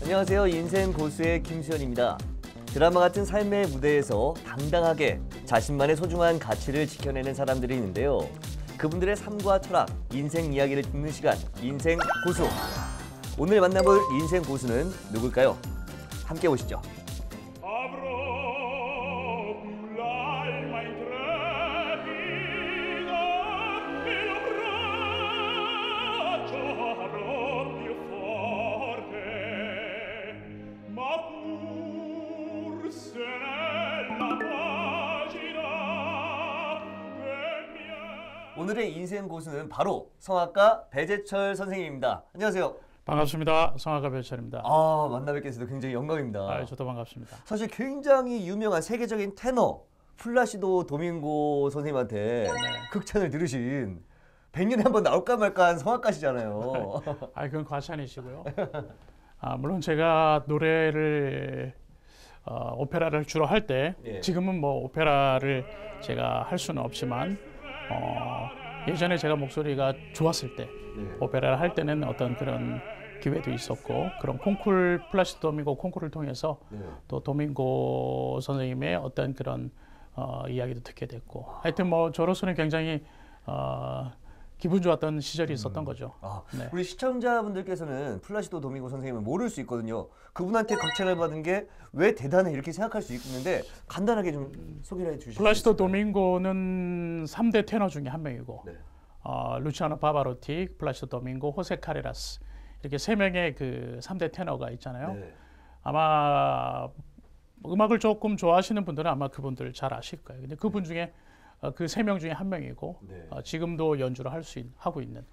안녕하세요. 인생 고수의 김수현입니다. 드라마 같은 삶의 무대에서 당당하게 자신만의 소중한 가치를 지켜내는 사람들이 있는데요. 그분들의 삶과 철학, 인생 이야기를 듣는 시간, 인생 고수. 오늘 만나볼 인생 고수는 누굴까요? 함께 보시죠. 오늘의 인생 고수는 바로 성악가 배재철 선생님입니다. 안녕하세요. 반갑습니다. 성악가 배재철입니다. 만나 뵙게 돼서 굉장히 영광입니다. 저도 반갑습니다. 사실 굉장히 유명한 세계적인 테너 플라시도 도밍고 선생님한테 극찬을 들으신 100년에 한 번 나올까 말까한 성악가시잖아요. 그건 과찬이시고요. 물론 제가 노래를 오페라를 주로 할 때 지금은 뭐 오페라를 제가 할 수는 없지만 예전에 제가 목소리가 좋았을 때 오페라를 할 때는 어떤 그런 기회도 있었고 그런 콩쿨 플라시도 도밍고 콩쿨을 통해서 또 도밍고 선생님의 어떤 그런 이야기도 듣게 됐고 하여튼 뭐 저로서는 굉장히 기분 좋았던 시절이 있었던 거죠. 네. 우리 시청자분들께서는 플라시도 도밍고 선생님을 모를 수 있거든요. 그분한테 극찬을 받은 게 왜 대단해 이렇게 생각할 수 있는데 간단하게 좀 소개를 해주시죠. 플라시도 도밍고는 3대 테너 중에 한 명이고 루치아노 파바로티, 플라시도 도밍고, 호세 카레라스 이렇게 3명의 그 3대 테너가 있잖아요. 아마 음악을 조금 좋아하시는 분들은 아마 그분들 잘 아실 거예요. 근데 그분 중에 그 3명 중에 한 명이고 지금도 연주를 하고 있는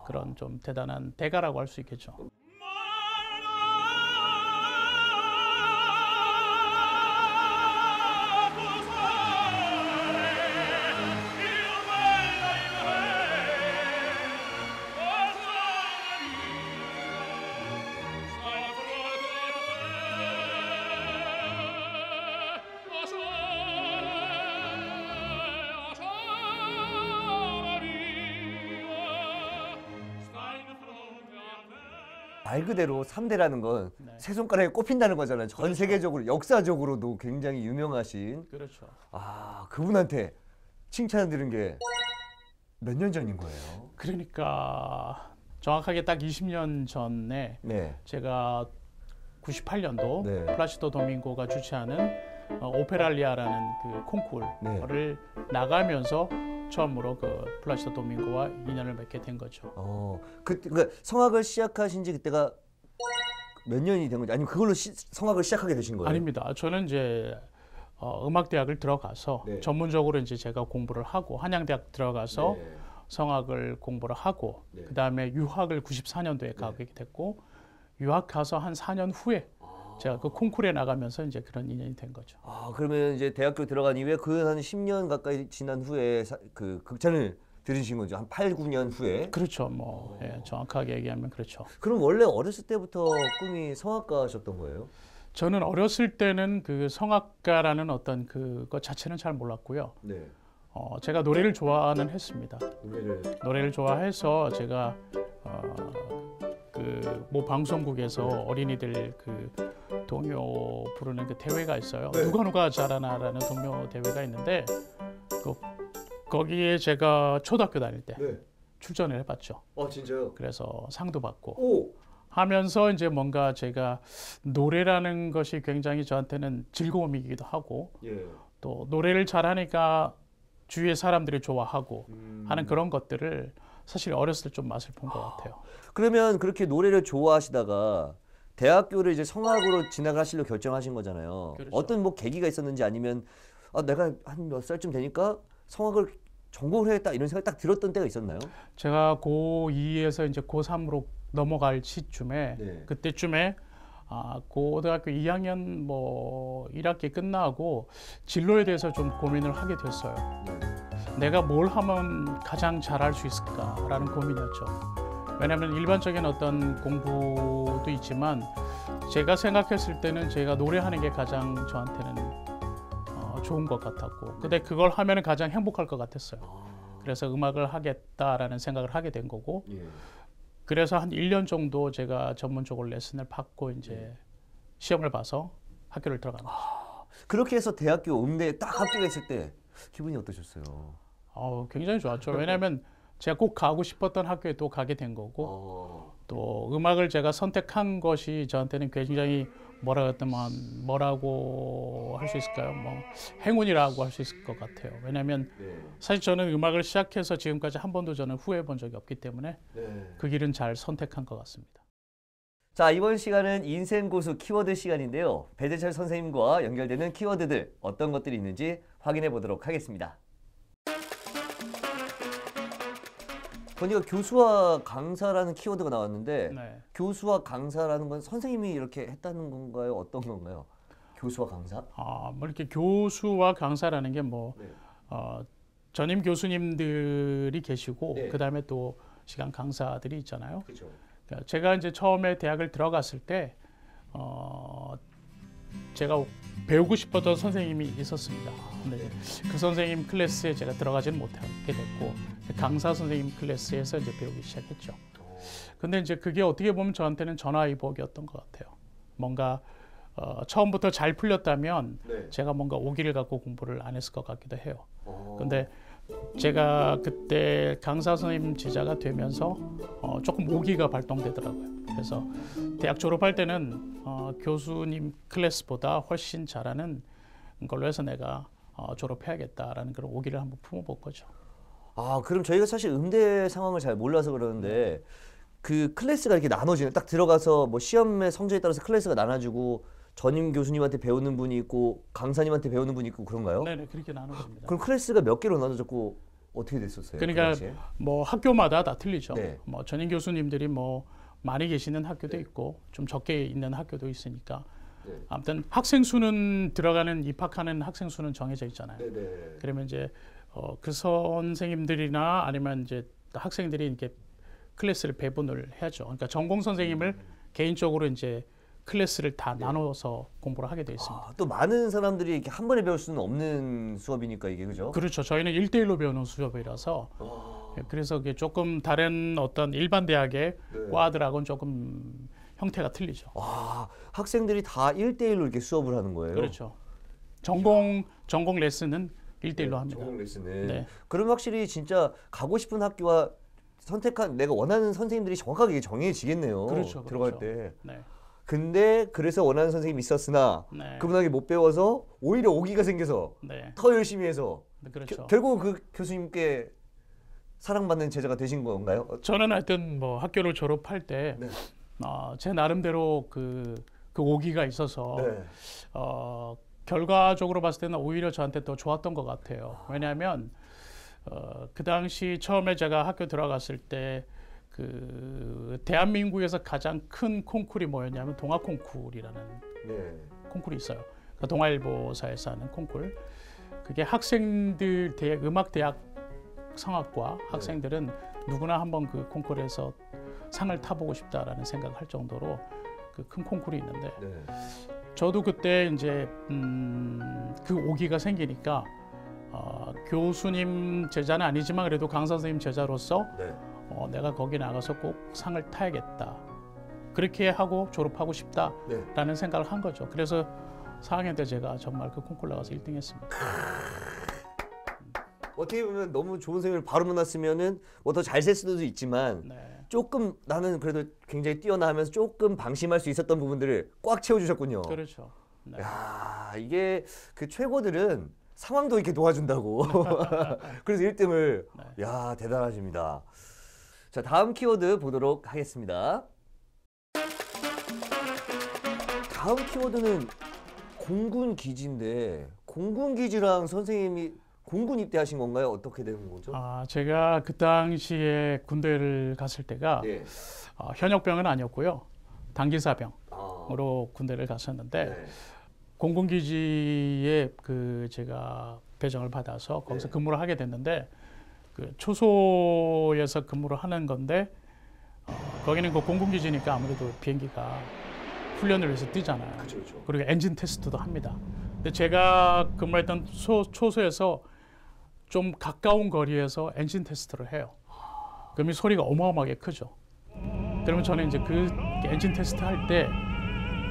그런 좀 대단한 대가라고 할 수 있겠죠. 말 그대로 3대라는 건 세 손가락에 꼽힌다는 거잖아요. 전 세계적으로 역사적으로도 굉장히 유명하신. 그렇죠. 그분한테 칭찬을 들은 게 몇 년 전인 거예요? 그러니까 정확하게 딱 20년 전에 제가 98년도 플라시도 도밍고가 주최하는 오페랄리아라는 그 콩쿠르를 나가면서 처음으로 그 플라시도 도밍고와 인연을 맺게 된 거죠. 그러니까 성악을 시작하신 지 그때가 몇 년이 된 건지 아니면 그걸로 성악을 시작하게 되신 거예요? 아닙니다. 저는 이제 음악대학을 들어가서 전문적으로 이제 제가 공부를 하고 한양대학 들어가서 성악을 공부를 하고 그 다음에 유학을 94년도에 가게 됐고 유학 가서 한 4년 후에 제가 그 콩쿠르에 나가면서 이제 그런 인연이 된 거죠. 그러면 이제 대학교 들어간 이후에 그 한 10년 가까이 지난 후에 그 극찬을 들으신 거죠? 한 8, 9년 후에? 그렇죠. 뭐 정확하게 얘기하면 그렇죠. 그럼 원래 어렸을 때부터 꿈이 성악가셨던 거예요? 저는 어렸을 때는 그 성악가라는 어떤 그것 자체는 잘 몰랐고요. 제가 노래를 좋아는 했습니다. 노래를 좋아해서 제가 그 모 방송국에서 어린이들 그 동요 부르는 그 대회가 있어요. 누가 잘하나라는 동요 대회가 있는데 거기에 제가 초등학교 다닐 때 출전을 해봤죠. 진짜요? 그래서 상도 받고 하면서 이제 뭔가 제가 노래라는 것이 굉장히 저한테는 즐거움이기도 하고 또 노래를 잘하니까 주위의 사람들이 좋아하고 하는 그런 것들을 사실 어렸을 때 좀 맛을 본 것 같아요. 그러면 그렇게 노래를 좋아하시다가 대학교를 이제 성악으로 진학하시려 결정하신 거잖아요. 그렇죠. 어떤 뭐 계기가 있었는지 아니면 내가 한 몇 살쯤 되니까 성악을 전공을 해야겠다 이런 생각이 딱 들었던 때가 있었나요? 제가 고2에서 이제 고3으로 넘어갈 시점에 그때쯤에 고등학교 2학년 뭐 1학기 끝나고 진로에 대해서 좀 고민을 하게 됐어요. 내가 뭘 하면 가장 잘할 수 있을까라는 고민이었죠. 왜냐하면 일반적인 어떤 공부도 있지만 제가 생각했을 때는 제가 노래하는 게 가장 저한테는 좋은 것 같았고 근데 그걸 하면 가장 행복할 것 같았어요. 그래서 음악을 하겠다라는 생각을 하게 된 거고 그래서 한 1년 정도 제가 전문적으로 레슨을 받고 이제 시험을 봐서 학교를 들어가는 거죠. 그렇게 해서 대학교 음대에 딱 합격했을 때 기분이 어떠셨어요? 굉장히 좋았죠. 왜냐하면 제가 꼭 가고 싶었던 학교에 또 가게 된 거고 또 음악을 제가 선택한 것이 저한테는 굉장히 뭐라고 할 수 있을까요? 뭐 행운이라고 할 수 있을 것 같아요. 왜냐하면 사실 저는 음악을 시작해서 지금까지 한 번도 저는 후회해 본 적이 없기 때문에 그 길은 잘 선택한 것 같습니다. 자, 이번 시간은 인생 고수 키워드 시간인데요. 배재철 선생님과 연결되는 키워드들 어떤 것들이 있는지 확인해 보도록 하겠습니다. 보니까 교수와 강사라는 키워드가 나왔는데 교수와 강사라는 건 선생님이 이렇게 했다는 건가요? 어떤 건가요? 교수와 강사? 뭐 이렇게 교수와 강사라는 게 전임 교수님들이 계시고 그다음에 또 시간 강사들이 있잖아요. 그렇죠. 제가 이제 처음에 대학을 들어갔을 때 제가 배우고 싶었던 선생님이 있었습니다. 근데 그 선생님 클래스에 제가 들어가지는 못하게 됐고 강사 선생님 클래스에서 이제 배우기 시작했죠. 근데 이제 그게 어떻게 보면 저한테는 전화위복이었던 것 같아요. 뭔가 처음부터 잘 풀렸다면 제가 뭔가 오기를 갖고 공부를 안 했을 것 같기도 해요. 근데 제가 그때 강사 선생님 제자가 되면서 조금 오기가 발동되더라고요. 그래서 대학 졸업할 때는 교수님 클래스보다 훨씬 잘하는 걸로 해서 내가 졸업해야겠다라는 그런 오기를 한번 품어본 거죠. 그럼 저희가 사실 음대 상황을 잘 몰라서 그러는데 그 클래스가 이렇게 나눠지는, 딱 들어가서 뭐 시험의 성적에 따라서 클래스가 나눠지고 전임 교수님한테 배우는 분이 있고 강사님한테 배우는 분이 있고 그런가요? 네네, 그렇게 나눠집니다. 그럼 클래스가 몇 개로 나눠졌고 어떻게 됐었어요? 그러니까 뭐 학교마다 다 틀리죠. 네. 뭐 전임 교수님들이 뭐 많이 계시는 학교도 있고 좀 적게 있는 학교도 있으니까 아무튼 학생 수는 입학하는 학생 수는 정해져 있잖아요. 그러면 이제 그 선생님들이나 아니면 이제 학생들이 이렇게 클래스를 배분을 해야죠. 그러니까 전공 선생님을 개인적으로 이제 클래스를 다 나눠서 공부를 하게 돼 있습니다. 또 많은 사람들이 이렇게 한 번에 배울 수는 없는 수업이니까 이게, 그죠? 그렇죠. 저희는 1대1로 배우는 수업이라서 그래서 이게 조금 다른 어떤 일반 대학의 과들하고는 조금 형태가 틀리죠. 학생들이 다 1대1로 이렇게 수업을 하는 거예요? 그렇죠. 전공 레슨은 1대1로 합니다. 전공 레슨은. 그럼 확실히 진짜 가고 싶은 학교와 선택한 내가 원하는 선생님들이 정확하게 정해지겠네요. 그렇죠. 들어갈 때. 네. 근데 그래서 원하는 선생님이 있었으나 그분에게 못 배워서 오히려 오기가 생겨서 더 열심히 해서 그렇죠. 결국 그 교수님께 사랑받는 제자가 되신 건가요? 저는 하여튼 뭐 학교를 졸업할 때 제 나름대로 그 오기가 있어서 결과적으로 봤을 때는 오히려 저한테 더 좋았던 것 같아요. 왜냐하면 그 당시 처음에 제가 학교 들어갔을 때 그 대한민국에서 가장 큰 콩쿨이 뭐였냐면 동아 콩쿨이라는 콩쿨이 있어요. 그러니까 동아일보사에서 하는 콩쿨. 그게 학생들 음악 대학 성악과 학생들은 누구나 한번 그 콩쿨에서 상을 타보고 싶다라는 생각을 할 정도로 그 큰 콩쿨이 있는데 저도 그때 이제 그 오기가 생기니까 교수님 제자는 아니지만 그래도 강사 선생님 제자로서 내가 거기 나가서 꼭 상을 타야겠다. 그렇게 하고 졸업하고 싶다라는 생각을 한 거죠. 그래서 4학년 때 제가 정말 그 콩쿨 나가서 1등 했습니다. 어떻게 보면 너무 좋은 선생님을 바로 만났으면은 뭐 더 잘 될 수도 있지만 조금 나는 그래도 굉장히 뛰어나 하면서 조금 방심할 수 있었던 부분들을 꽉 채워주셨군요. 그렇죠. 야, 이게 그 최고들은 상황도 이렇게 도와준다고. 그래서 1등을. 야, 대단하십니다. 자, 다음 키워드 보도록 하겠습니다. 다음 키워드는 공군기지인데 공군기지랑 선생님이 공군 입대하신 건가요? 어떻게 된 거죠? 제가 그 당시에 군대를 갔을 때가 현역병은 아니었고요. 단기사병으로 군대를 갔었는데 공군기지에 그 제가 배정을 받아서 거기서 근무를 하게 됐는데 그 초소에서 근무를 하는 건데 거기는 그 공군기지니까 아무래도 비행기가 훈련을 위해서 뛰잖아요. 그렇죠. 그리고 엔진 테스트도 합니다. 근데 제가 근무했던 초소에서 좀 가까운 거리에서 엔진 테스트를 해요. 그러면 소리가 어마어마하게 크죠. 그러면 저는 이제 그 엔진 테스트 할 때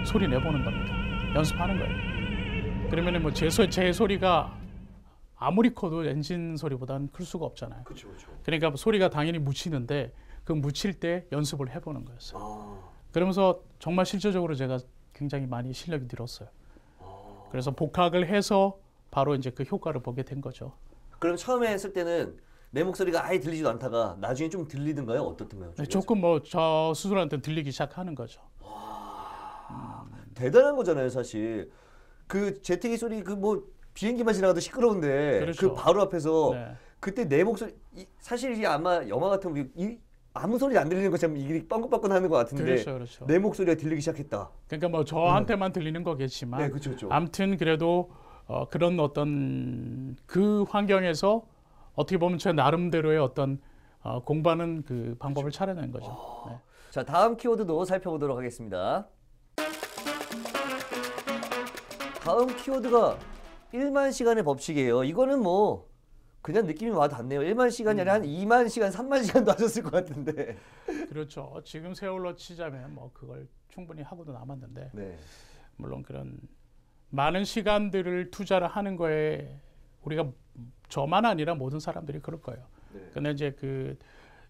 소리 내보는 겁니다. 연습하는 거예요. 그러면은 뭐 제 소리가 아무리 커도 엔진 소리보다는 클 수가 없잖아요. 그렇죠, 그렇죠. 그러니까 소리가 당연히 묻히는데 그 묻힐 때 연습을 해보는 거였어요. 그러면서 정말 실질적으로 제가 굉장히 많이 실력이 늘었어요. 그래서 복학을 해서 바로 이제 그 효과를 보게 된 거죠. 그럼 처음에 했을 때는 내 목소리가 아예 들리지도 않다가 나중에 좀 들리던가요? 어떻던가요? 네, 조금 뭐 저 스스로한테 들리기 시작하는 거죠. 대단한 거잖아요, 사실. 그 제트기 소리 그 뭐 비행기만 지나가도 시끄러운데 그렇죠. 그 바로 앞에서 네. 그때 내 목소리 사실 이게 아마 영화 같으면 아무 소리 안 들리는 것처럼 이게 뻥긋뻥긋하는 것 같은데 그렇죠, 그렇죠. 내 목소리가 들리기 시작했다. 그러니까 뭐 저한테만 들리는 거겠지만, 네, 그렇죠, 그렇죠. 아무튼 그래도 그런 어떤 그 환경에서 어떻게 보면 제 나름대로의 어떤 공부하는 그 방법을 찾아낸 거죠. 네. 자, 다음 키워드도 살펴보도록 하겠습니다. 다음 키워드가 1만 시간의 법칙이에요. 이거는 뭐 그냥 느낌이 와 닿네요. 1만 시간이 아니라 한 2만 시간, 3만 시간도 하셨을 것 같은데. 그렇죠. 지금 세월로 치자면 뭐 그걸 충분히 하고도 남았는데, 네. 물론 그런 많은 시간들을 투자를 하는 거에 우리가 저만 아니라 모든 사람들이 그럴 거예요. 네. 근데 이제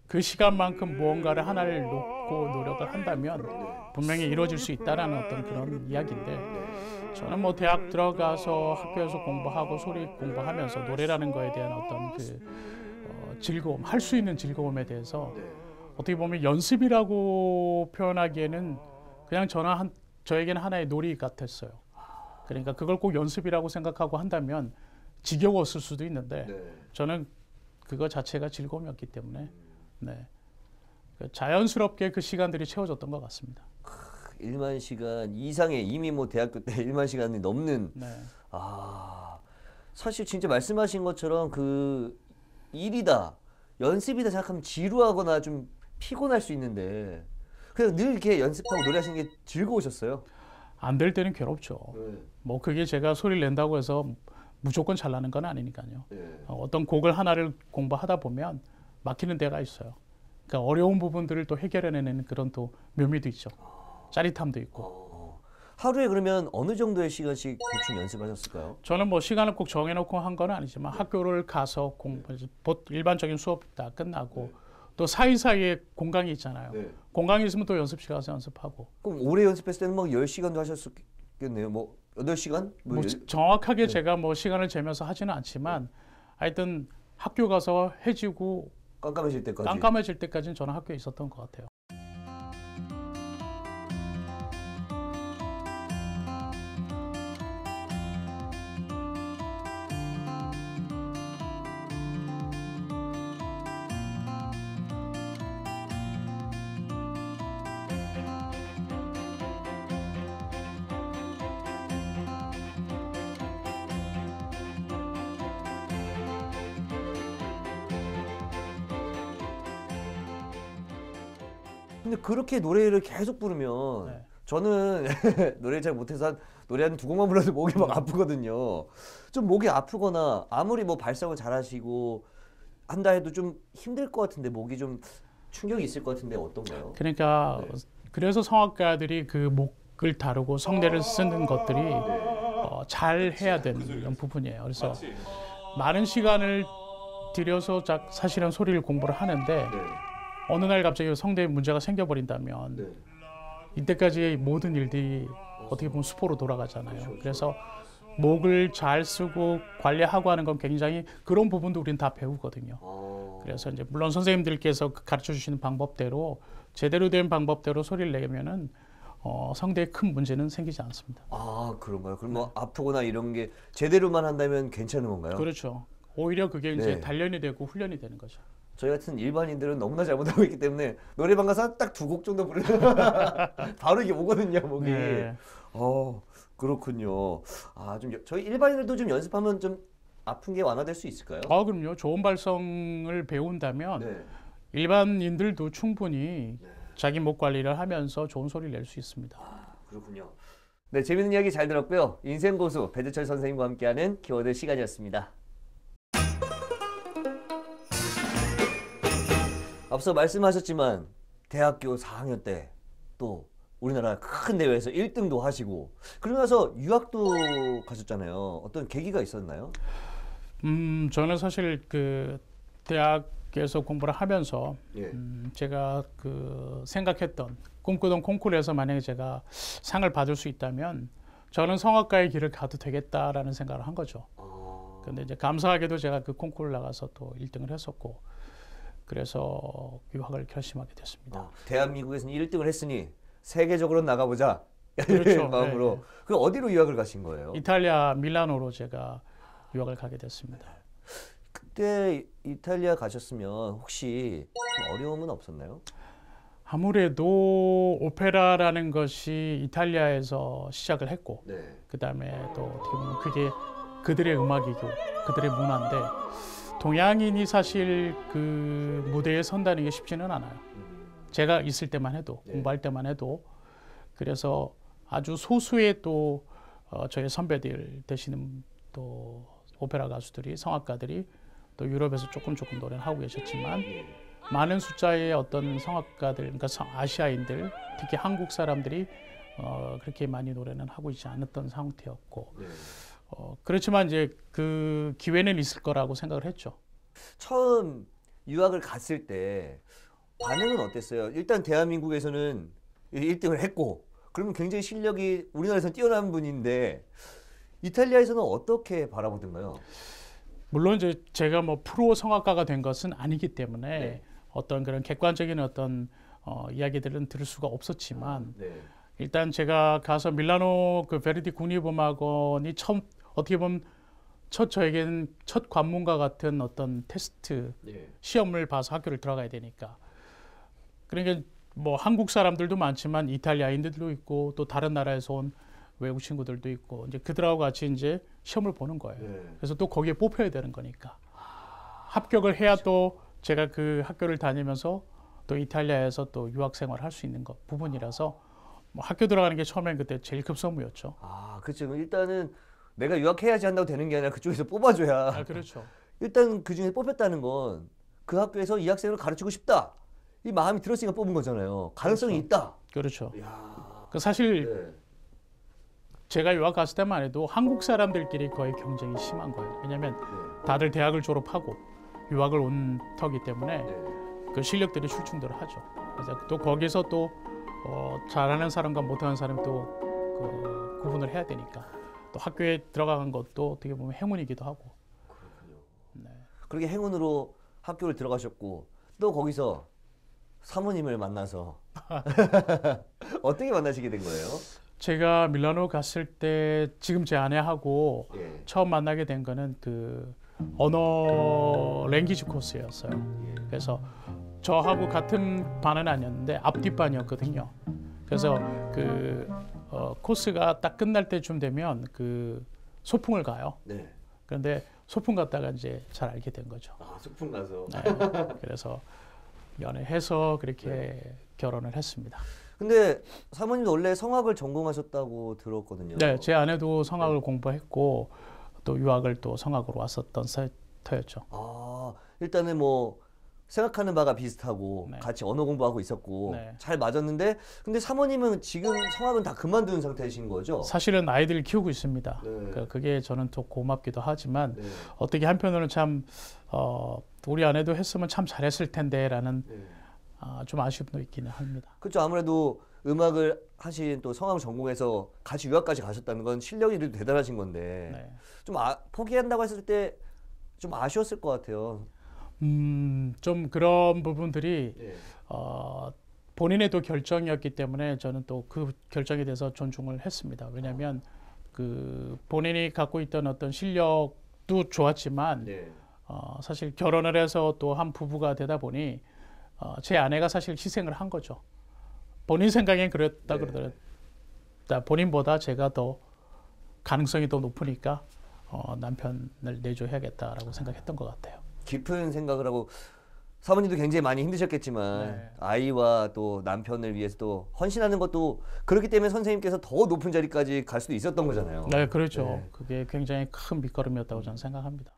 그 시간만큼 무언가를 하나를 놓고 노력을 한다면 분명히 이루어질 수 있다라는 어떤 그런 이야기인데, 저는 뭐 대학 들어가서 학교에서 공부하고 소리 공부하면서 노래라는 거에 대한 어떤 그 즐거움, 할 수 있는 즐거움에 대해서 어떻게 보면 연습이라고 표현하기에는 그냥 저에게는 하나의 놀이 같았어요. 그러니까 그걸 꼭 연습이라고 생각하고 한다면 지겨웠을 수도 있는데, 저는 그거 자체가 즐거움이었기 때문에 네. 자연스럽게 그 시간들이 채워졌던 것 같습니다. 1만 시간 이상의 이미 뭐 대학교 때 1만 시간이 넘는 네. 사실 진짜 말씀하신 것처럼 그 일이다 연습이다 생각하면 지루하거나 좀 피곤할 수 있는데 그냥 늘 이렇게 연습하고 노래하시는 게 즐거우셨어요? 안 될 때는 괴롭죠. 뭐 그게 제가 소리를 낸다고 해서 무조건 잘 나는 건 아니니까요. 어떤 곡을 하나를 공부하다 보면 막히는 데가 있어요. 그러니까 어려운 부분들을 또 해결해내는 그런 또 묘미도 있죠. 짜릿함도 있고. 하루에 그러면 어느 정도의 시간씩 대충 연습하셨을까요? 저는 뭐 시간을 꼭 정해놓고 한 건 아니지만 학교를 가서 일반적인 수업 다 끝나고 또 사이사이에 공강이 있잖아요. 공강이 있으면 또 연습실 가서 연습하고. 그럼 오래 연습했을 때는 막 10시간도 하셨겠네요. 뭐 8시간? 뭐 정확하게 제가 뭐 시간을 재면서 하지는 않지만 하여튼 학교 가서 해지고 깜깜해질 때까지는 저는 학교에 있었던 것 같아요. 근데 그렇게 노래를 계속 부르면 저는 노래를 잘 못해서 노래 한 2곡만 불러도 목이 막 아프거든요. 좀 목이 아프거나 아무리 뭐 발성을 잘하시고 한다 해도 좀 힘들 것 같은데 목이 좀 충격이 있을 것 같은데 어떤가요? 그러니까 그래서 성악가들이 그 목을 다루고 성대를 쓰는 것들이 잘 해야 되는 부분이에요. 그래서 많은 시간을 들여서 사실은 소리를 공부를 하는데 어느 날 갑자기 성대에 문제가 생겨버린다면 이때까지의 모든 일들이 어떻게 보면 수포로 돌아가잖아요. 그래서 목을 잘 쓰고 관리하고 하는 건 굉장히 그런 부분도 우리는 다 배우거든요. 그래서 이제 물론 선생님들께서 가르쳐 주시는 방법대로 제대로 된 방법대로 소리를 내면은 성대에 큰 문제는 생기지 않습니다. 그런가요? 그럼 뭐 아프거나 이런 게 제대로만 한다면 괜찮은 건가요? 그렇죠. 오히려 그게 이제 단련이 되고 훈련이 되는 거죠. 저희 같은 일반인들은 너무나 잘못하고 있기 때문에 노래방 가서 딱 2곡 정도 부르면 바로 이게 오거든요, 목이. 그렇군요. 좀 저희 일반인들도 좀 연습하면 좀 아픈 게 완화될 수 있을까요? 그럼요. 좋은 발성을 배운다면 일반인들도 충분히 자기 목 관리를 하면서 좋은 소리를 낼 수 있습니다. 그렇군요. 네, 재밌는 이야기 잘 들었고요. 인생 고수 배재철 선생님과 함께하는 키워드 시간이었습니다. 앞서 말씀하셨지만 대학교 4학년 때 또 우리나라 큰 대회에서 1등도 하시고 그러고 나서 유학도 가셨잖아요. 어떤 계기가 있었나요? 저는 사실 그 대학에서 공부를 하면서 예. 제가 그 생각했던 꿈꾸던 콩쿠르에서 만약에 제가 상을 받을 수 있다면 저는 성악가의 길을 가도 되겠다라는 생각을 한 거죠. 근데 이제 감사하게도 제가 그 콩쿠르 나가서 또 1등을 했었고 그래서 유학을 결심하게 됐습니다. 대한민국에서는 1등을 했으니 세계적으로 나가보자. 그렇죠. 마음으로. 네. 그 어디로 유학을 가신 거예요? 이탈리아 밀라노로 제가 유학을 가게 됐습니다. 그때 이탈리아 가셨으면 혹시 좀 어려움은 없었나요? 아무래도 오페라라는 것이 이탈리아에서 시작을 했고 네. 그다음에 또 어떻게 보면 그게 그들의 음악이고 그들의 문화인데 동양인이 사실 그 무대에 선다는 게 쉽지는 않아요. 제가 있을 때만 해도 네. 공부할 때만 해도 그래서 아주 소수의 또 저희 선배들 되시는 또 오페라 가수들이 성악가들이 또 유럽에서 조금 노래를 하고 계셨지만 많은 숫자의 어떤 성악가들 그러니까 아시아인들 특히 한국 사람들이 그렇게 많이 노래는 하고 있지 않았던 상태였고 그렇지만 이제 그 기회는 있을 거라고 생각을 했죠. 처음 유학을 갔을 때 반응은 어땠어요? 일단 대한민국에서는 1등을 했고 그러면 굉장히 실력이 우리나라에서는 뛰어난 분인데 이탈리아에서는 어떻게 바라보던가요? 물론 이제 제가 뭐 프로 성악가가 된 것은 아니기 때문에 네. 어떤 그런 객관적인 어떤 이야기들은 들을 수가 없었지만 네. 일단 제가 가서 밀라노 그 베르디 국립음악원이 처음 어떻게 보면 저에게는 첫 관문과 같은 어떤 테스트 네. 시험을 봐서 학교를 들어가야 되니까 그러니까 뭐 한국 사람들도 많지만 이탈리아인들도 있고 또 다른 나라에서 온 외국 친구들도 있고 이제 그들하고 같이 이제 시험을 보는 거예요. 네. 그래서 또 거기에 뽑혀야 되는 거니까 합격을 해야 또 제가 그 학교를 다니면서 또 이탈리아에서 또 유학 생활을 할 수 있는 것 부분이라서 뭐 학교 들어가는 게 처음엔 그때 제일 급선무였죠. 그렇죠. 일단은 내가 유학해야지 한다고 되는 게 아니라 그쪽에서 뽑아줘야. 그렇죠. 일단 그 중에 뽑혔다는 건 그 학교에서 이 학생을 가르치고 싶다. 이 마음이 들었으니까 뽑은 거잖아요. 가능성이 있다. 그렇죠. 이야. 그 사실 네. 제가 유학 갔을 때만 해도 한국 사람들끼리 거의 경쟁이 심한 거예요. 왜냐하면 다들 대학을 졸업하고 유학을 온 터기 때문에 그 실력들이 출중들을 하죠. 그래서 또 거기서 또 잘하는 사람과 못하는 사람이 또 그 구분을 해야 되니까 또 학교에 들어간 것도 어떻게 보면 행운이기도 하고. 그렇군요. 네. 그렇게 행운으로 학교를 들어가셨고 또 거기서 사모님을 만나서 어떻게 만나시게 된 거예요? 제가 밀라노 갔을 때 지금 제 아내하고 예. 처음 만나게 된 거는 그 언어 랭귀지 코스였어요. 그래서 저하고 같은 반은 아니었는데 앞뒤 반이었거든요. 그래서 그 코스가 딱 끝날 때쯤 되면 그 소풍을 가요. 네. 그런데 소풍 갔다가 이제 잘 알게 된 거죠. 소풍 가서. 네. 그래서 연애해서 그렇게 네. 결혼을 했습니다. 근데 사모님도 원래 성악을 전공하셨다고 들었거든요. 네, 제 아내도 성악을 공부했고 또 유학을 또 성악으로 왔었던 터였죠. 일단은 뭐 생각하는 바가 비슷하고 네. 같이 언어 공부하고 있었고 네. 잘 맞았는데 근데 사모님은 지금 성악은 다 그만둔 상태이신 거죠? 사실은 아이들을 키우고 있습니다. 네. 그게 저는 또 고맙기도 하지만 네. 어떻게 한편으로는 참 우리 아내도 했으면 참 잘했을 텐데라는 네. 좀 아쉬움도 있기는 합니다. 그렇죠. 아무래도 음악을 하신 또 성악을 전공해서 같이 유학까지 가셨다는 건 실력이 대단하신 건데 네. 좀 포기한다고 했을 때 좀 아쉬웠을 것 같아요. 좀 그런 부분들이 네. 본인의 또 결정이었기 때문에 저는 또 그 결정에 대해서 존중을 했습니다. 왜냐하면 그 본인이 갖고 있던 어떤 실력도 좋았지만 네. 사실 결혼을 해서 또 한 부부가 되다 보니 제 아내가 사실 희생을 한 거죠. 본인 생각엔 그랬다 네. 그러더라. 본인보다 제가 더 가능성이 더 높으니까 남편을 내줘야겠다라고 생각했던 것 같아요. 깊은 생각을 하고 사모님도 굉장히 많이 힘드셨겠지만 네. 아이와 또 남편을 위해서 또 헌신하는 것도 그렇기 때문에 선생님께서 더 높은 자리까지 갈 수도 있었던 거잖아요. 네, 그렇죠. 네. 그게 굉장히 큰 밑거름이었다고 저는 생각합니다.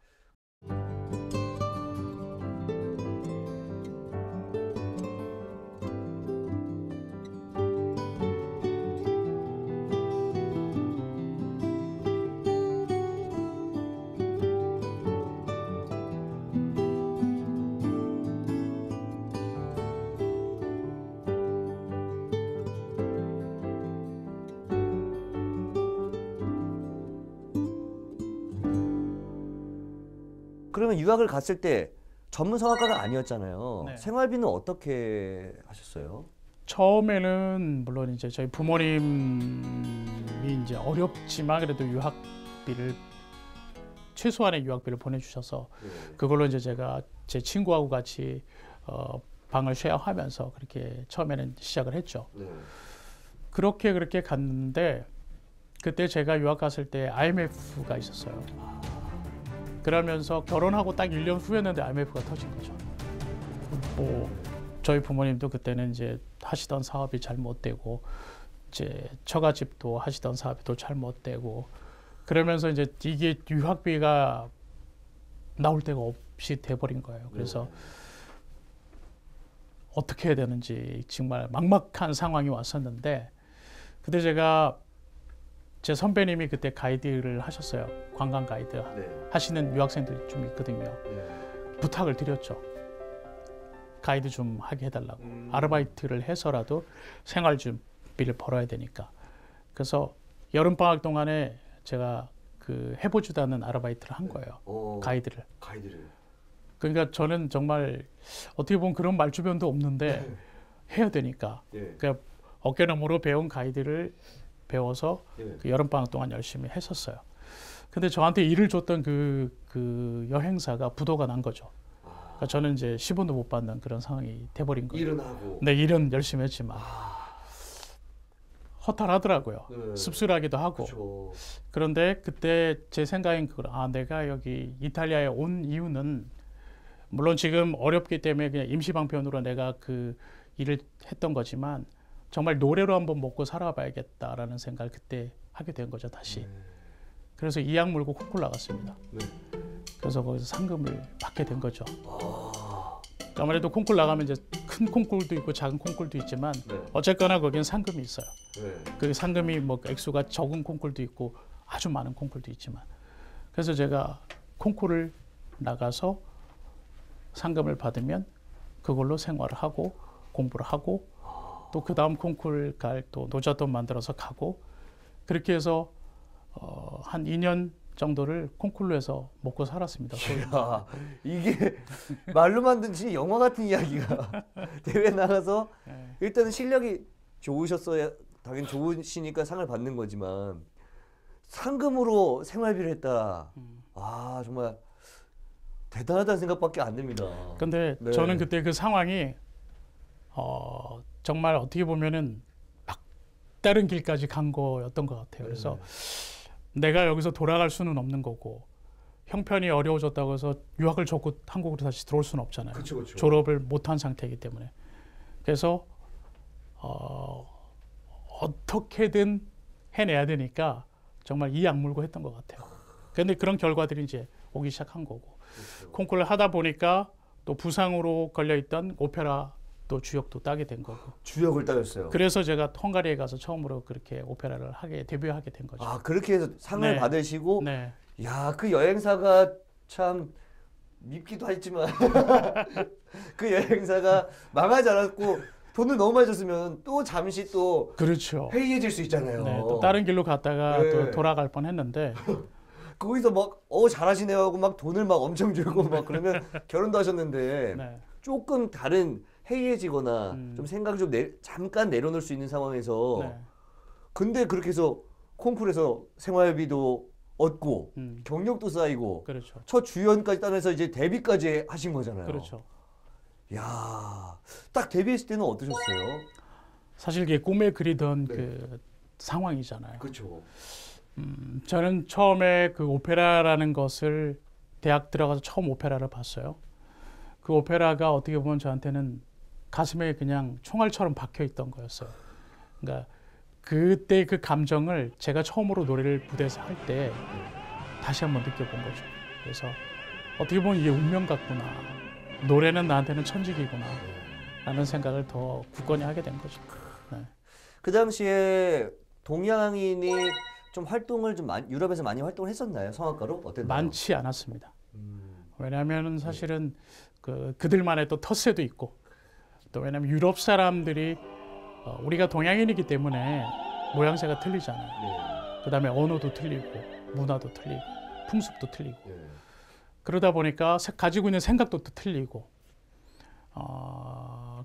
그러면 유학을 갔을 때 전문 성악가가 아니었잖아요. 네. 생활비는 어떻게 하셨어요? 처음에는 물론 이제 저희 부모님이 이제 어렵지만 그래도 유학비를 최소한의 유학비를 보내주셔서 그걸로 이제 제가 제 친구하고 같이 방을 쉐어하면서 그렇게 처음에는 시작을 했죠. 그렇게 갔는데 그때 제가 유학 갔을 때 IMF가 있었어요. 그러면서 결혼하고 딱 1년 후였는데 IMF가 터진 거죠. 뭐 저희 부모님도 그때는 이제 하시던 사업이 잘 못 되고 이제 처가집도 하시던 사업이 또 잘 못 되고 그러면서 이제 이게 유학비가 나올 데가 없이 돼버린 거예요. 그래서 어떻게 해야 되는지 정말 막막한 상황이 왔었는데 그때 제가 제 선배님이 그때 가이드를 하셨어요. 관광 가이드 하시는 유학생들이 좀 있거든요. 부탁을 드렸죠. 가이드 좀 하게 해달라고. 아르바이트를 해서라도 생활비를 벌어야 되니까. 그래서 여름방학 동안에 제가 그 해보지도 않는 아르바이트를 한 거예요. 가이드를. 그러니까 저는 정말 어떻게 보면 그런 말주변도 없는데 해야 되니까. 그러니까 어깨너머로 배운 가이드를 배워서 그 여름방학 동안 열심히 했었어요. 근데 저한테 일을 줬던 그 여행사가 부도가 난 거죠. 그러니까 저는 이제 10원도 못 받는 그런 상황이 돼버린 거예요. 일은 하고. 네, 일은 열심히 했지만 허탈하더라고요. 씁쓸하기도 하고. 그쵸. 그런데 그때 제 생각엔 내가 여기 이탈리아에 온 이유는 물론 지금 어렵기 때문에 그냥 임시방편으로 내가 그 일을 했던 거지만 정말 노래로 한번 먹고 살아봐야겠다라는 생각을 그때 하게 된 거죠, 다시. 그래서 이악 물고 콩쿠르 나갔습니다. 그래서 거기서 상금을 받게 된 거죠. 아무래도 콩쿠르 나가면 이제 큰 콩쿠르도 있고 작은 콩쿠르도 있지만 어쨌거나 거기는 상금이 있어요. 그 상금이 뭐 액수가 적은 콩쿠르도 있고 아주 많은 콩쿠르도 있지만 그래서 제가 콩쿠르를 나가서 상금을 받으면 그걸로 생활을 하고 공부를 하고 또 그 다음 콩쿠르 갈 또 노잣돈 만들어서 가고 그렇게 해서 한 2년 정도를 콩쿠르에서 먹고 살았습니다. 야, 이게 말로만 듣지 영화 같은 이야기가 대회 나가서 일단은 실력이 좋으셨어야 당연히 좋으시니까 상을 받는 거지만 상금으로 생활비를 했다. 아 정말 대단하다는 생각밖에 안 듭니다. 근데 저는 그때 그 상황이 정말 어떻게 보면은 막다른 길까지 간 거였던 것 같아요. 그래서 내가 여기서 돌아갈 수는 없는 거고 형편이 어려워졌다고 해서 유학을 접고 한국으로 다시 들어올 수는 없잖아요. 그쵸. 졸업을 못한 상태이기 때문에. 그래서 어떻게든 해내야 되니까 정말 이 악물고 했던 것 같아요. 그런데 그런 결과들이 이제 오기 시작한 거고 콩쿠르를 하다 보니까 또 부상으로 걸려있던 오페라 또 주역도 따게 된 거고. 주역을 따셨어요. 그래서 제가 헝가리에 가서 처음으로 그렇게 오페라를 데뷔하게 된 거죠. 아 그렇게 해서 상을 받으시고, 네. 야 그 여행사가 참 밉기도 했지만 그 여행사가 망하지 않았고 돈을 너무 많이 줬으면 또 잠시 또 그렇죠. 해이해질 수 있잖아요. 네, 또 다른 길로 갔다가 또 돌아갈 뻔했는데 거기서 막 잘하시네요 하고 막 돈을 막 엄청 주고 막 그러면 결혼도 하셨는데 조금 다른 해이해지거나 좀 생각을 좀 잠깐 내려놓을 수 있는 상황에서 근데 그렇게 해서 콩쿠르에서 생활비도 얻고 경력도 쌓이고 그렇죠. 첫 주연까지 따면서 이제 데뷔까지 하신 거잖아요. 그렇죠. 야, 딱 데뷔했을 때는 어떠셨어요? 사실 이게 꿈에 그리던 그 상황이잖아요. 그렇죠. 저는 처음에 그 오페라라는 것을 대학 들어가서 처음 오페라를 봤어요. 그 오페라가 어떻게 보면 저한테는 가슴에 그냥 총알처럼 박혀 있던 거였어요. 그러니까 그때 그 감정을 제가 처음으로 노래를 무대에서 할 때 다시 한번 느껴본 거죠. 그래서 어떻게 보면 이게 운명 같구나. 노래는 나한테는 천직이구나. 라는 생각을 더 굳건히 하게 된 거죠. 네. 그 당시에 동양인이 좀 활동을 좀 유럽에서 많이 활동을 했었나요? 성악가로? 어땠나요? 많지 않았습니다. 왜냐하면 사실은 그들만의 또 텃세도 있고 또 왜냐하면 유럽 사람들이 우리가 동양인이기 때문에 모양새가 틀리잖아요. 그다음에 언어도 틀리고 문화도 틀리고 풍습도 틀리고 그러다 보니까 가지고 있는 생각도 또 틀리고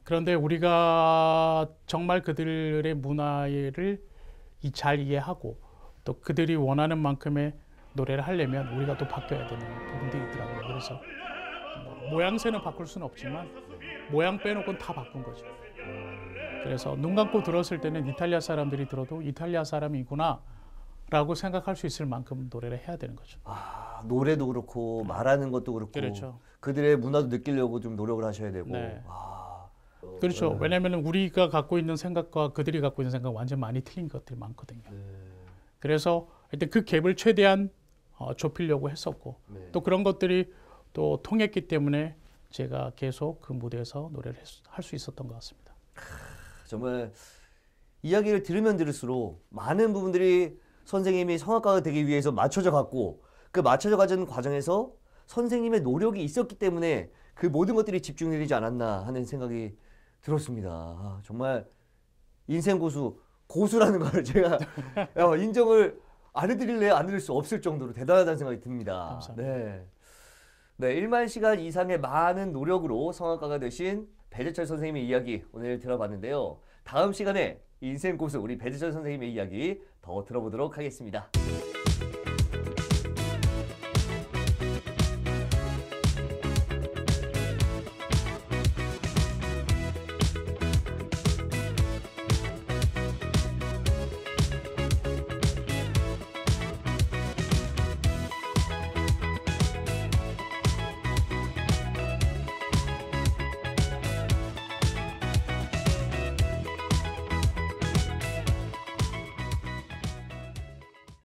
그런데 우리가 정말 그들의 문화를 잘 이해하고 또 그들이 원하는 만큼의 노래를 하려면 우리가 또 바뀌어야 되는 부분들이 있더라고요. 그래서 모양새는 바꿀 수는 없지만 모양 빼놓고는 다 바꾼 거죠. 그래서 눈 감고 들었을 때는 이탈리아 사람들이 들어도 이탈리아 사람이구나 라고 생각할 수 있을 만큼 노래를 해야 되는 거죠. 노래도 그렇고 말하는 것도 그렇고 그렇죠. 그들의 문화도 느끼려고 좀 노력을 하셔야 되고. 네. 그렇죠. 왜냐하면 우리가 갖고 있는 생각과 그들이 갖고 있는 생각 완전 많이 틀린 것들이 많거든요. 그래서 일단 그 갭을 최대한 좁히려고 했었고 또 그런 것들이 또 통했기 때문에 제가 계속 그 무대에서 노래를 할 수 있었던 것 같습니다. 정말 이야기를 들으면 들을수록 많은 부분들이 선생님이 성악가가 되기 위해서 맞춰져 갔고 그 맞춰져 가는 과정에서 선생님의 노력이 있었기 때문에 그 모든 것들이 집중되지 않았나 하는 생각이 들었습니다. 정말 인생 고수라는 걸 제가 인정을 안 해드릴래 안 해드릴 수 없을 정도로 대단하다는 생각이 듭니다. 감사합니다. 네, 1만 시간 이상의 많은 노력으로 성악가가 되신 배재철 선생님의 이야기 오늘 들어봤는데요. 다음 시간에 인생 고수 우리 배재철 선생님의 이야기 더 들어보도록 하겠습니다.